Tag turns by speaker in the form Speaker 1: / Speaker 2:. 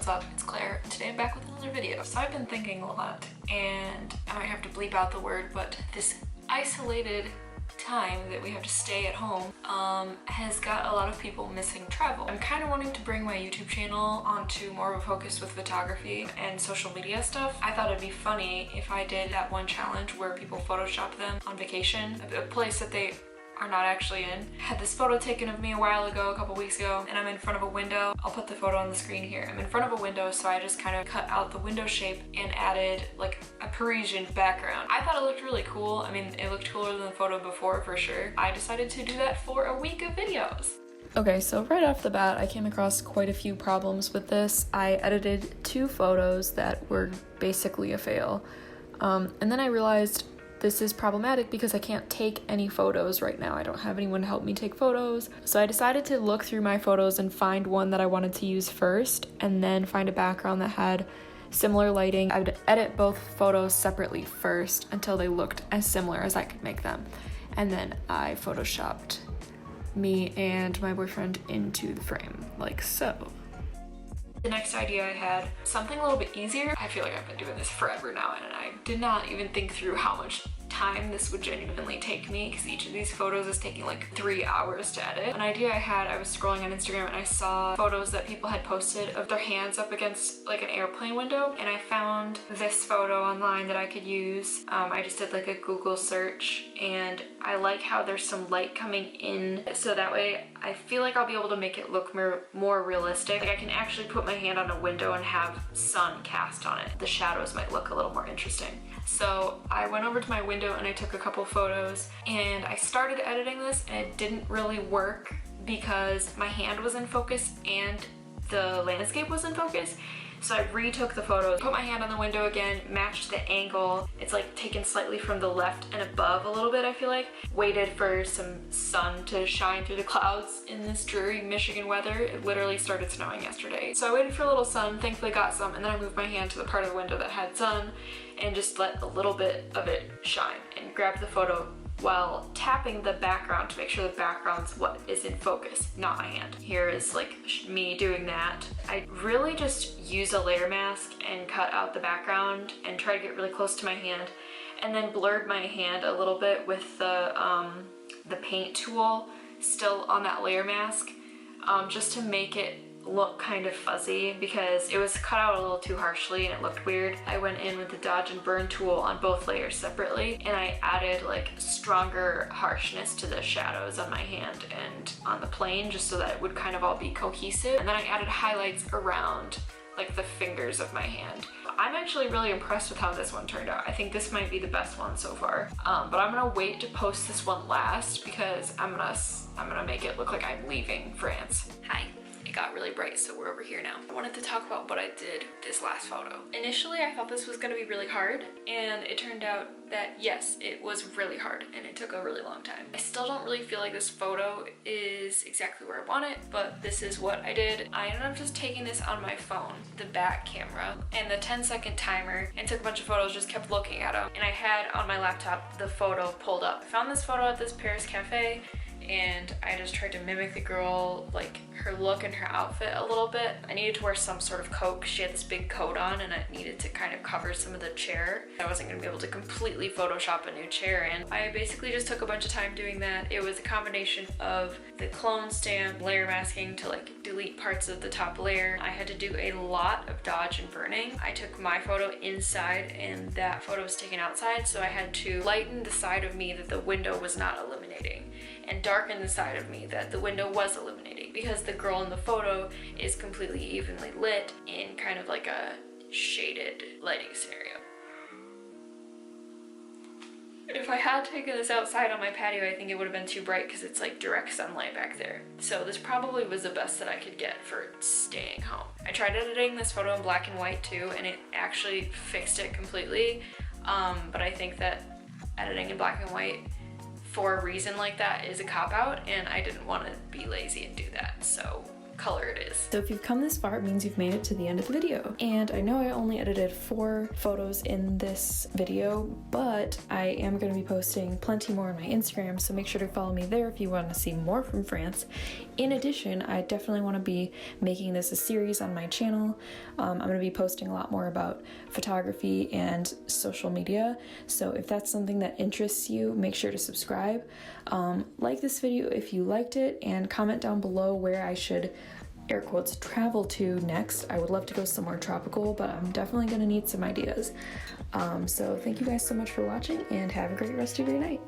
Speaker 1: What's up? It's Claire, and today I'm back with another video. So I've been thinking a lot, and I might have to bleep out the word, but this isolated time that we have to stay at home has got a lot of people missing travel. I'm kind of wanting to bring my YouTube channel onto more of a focus with photography and social media stuff. I thought it'd be funny if I did that one challenge where people Photoshop them on vacation, a place that they are not actually in. I had this photo taken of me a while ago, a couple weeks ago, and I'm in front of a window. I'll put the photo on the screen here. I'm in front of a window, so I just kind of cut out the window shape and added like a Parisian background. I thought it looked really cool. I mean, it looked cooler than the photo before for sure. I decided to do that for a week of videos. Okay, so right off the bat, I came across quite a few problems with this. I edited 2 photos that were basically a fail. And then I realized this is problematic because I can't take any photos right now. I don't have anyone to help me take photos. So I decided to look through my photos and find one that I wanted to use first, and then find a background that had similar lighting. I would edit both photos separately first until they looked as similar as I could make them. And then I photoshopped me and my boyfriend into the frame, like so. The next idea I had, something a little bit easier. I feel like I've been doing this forever now, and I did not even think through how much time this would genuinely take me, because each of these photos is taking like 3 hours to edit. An idea I had, I was scrolling on Instagram and I saw photos that people had posted of their hands up against like an airplane window, and I found this photo online that I could use. I just did like a Google search, and I like how there's some light coming in, so that way I feel like I'll be able to make it look more realistic. Like I can actually put my hand on a window and have sun cast on it. The shadows might look a little more interesting. So I went over to my window and I took a couple photos, and I started editing this, and it didn't really work because my hand was in focus and the landscape was in focus. So I retook the photos, put my hand on the window again, matched the angle. It's like taken slightly from the left and above a little bit, I feel like. Waited for some sun to shine through the clouds in this dreary Michigan weather. It literally started snowing yesterday. So I waited for a little sun, thankfully got some, and then I moved my hand to the part of the window that had sun and just let a little bit of it shine, and grabbed the photo while tapping the background to make sure the background's what is in focus, not my hand. Here is like me doing that. I really just used a layer mask and cut out the background and tried to get really close to my hand, and then blurred my hand a little bit with the paint tool still on that layer mask, just to make it look kind of fuzzy because it was cut out a little too harshly and it looked weird. I went in with the dodge and burn tool on both layers separately, and I added like stronger harshness to the shadows on my hand and on the plane, just so that it would kind of all be cohesive. And then I added highlights around like the fingers of my hand. I'm actually really impressed with how this one turned out. I think this might be the best one so far. But I'm gonna wait to post this one last because I'm gonna make it look like I'm leaving France. Hi. It got really bright, so we're over here now. I wanted to talk about what I did with this last photo. Initially, I thought this was gonna be really hard, and it turned out that yes, it was really hard, and it took a really long time. I still don't really feel like this photo is exactly where I want it, but this is what I did. I ended up just taking this on my phone, the back camera, and the 10-second timer, and took a bunch of photos, just kept looking at them. And I had on my laptop the photo pulled up. I found this photo at this Paris cafe, and I just tried to mimic the girl, like her look and her outfit a little bit. I needed to wear some sort of coat because she had this big coat on, and I needed to kind of cover some of the chair. I wasn't gonna be able to completely Photoshop a new chair in. I basically just took a bunch of time doing that. It was a combination of the clone stamp, layer masking to like delete parts of the top layer. I had to do a lot of dodge and burning. I took my photo inside and that photo was taken outside, so I had to lighten the side of me that the window was not illuminating, and darken the side of me that the window was illuminating, because the girl in the photo is completely evenly lit in kind of like a shaded lighting scenario. If I had taken this outside on my patio, I think it would have been too bright because it's like direct sunlight back there. So this probably was the best that I could get for staying home. I tried editing this photo in black and white too, and it actually fixed it completely. But I think that editing in black and white for a reason like that is a cop-out, and I didn't want to be lazy and do that. So color it is.
Speaker 2: So if you've come this far, it means you've made it to the end of the video. And I know I only edited 4 photos in this video, but I am going to be posting plenty more on my Instagram, so make sure to follow me there if you want to see more from France. In addition, I definitely want to be making this a series on my channel. I'm going to be posting a lot more about photography and social media, so if that's something that interests you, make sure to subscribe. Like this video if you liked it, and comment down below where I should, air quotes, travel to next. I would love to go somewhere tropical, but I'm definitely going to need some ideas. So thank you guys so much for watching, and have a great rest of your night.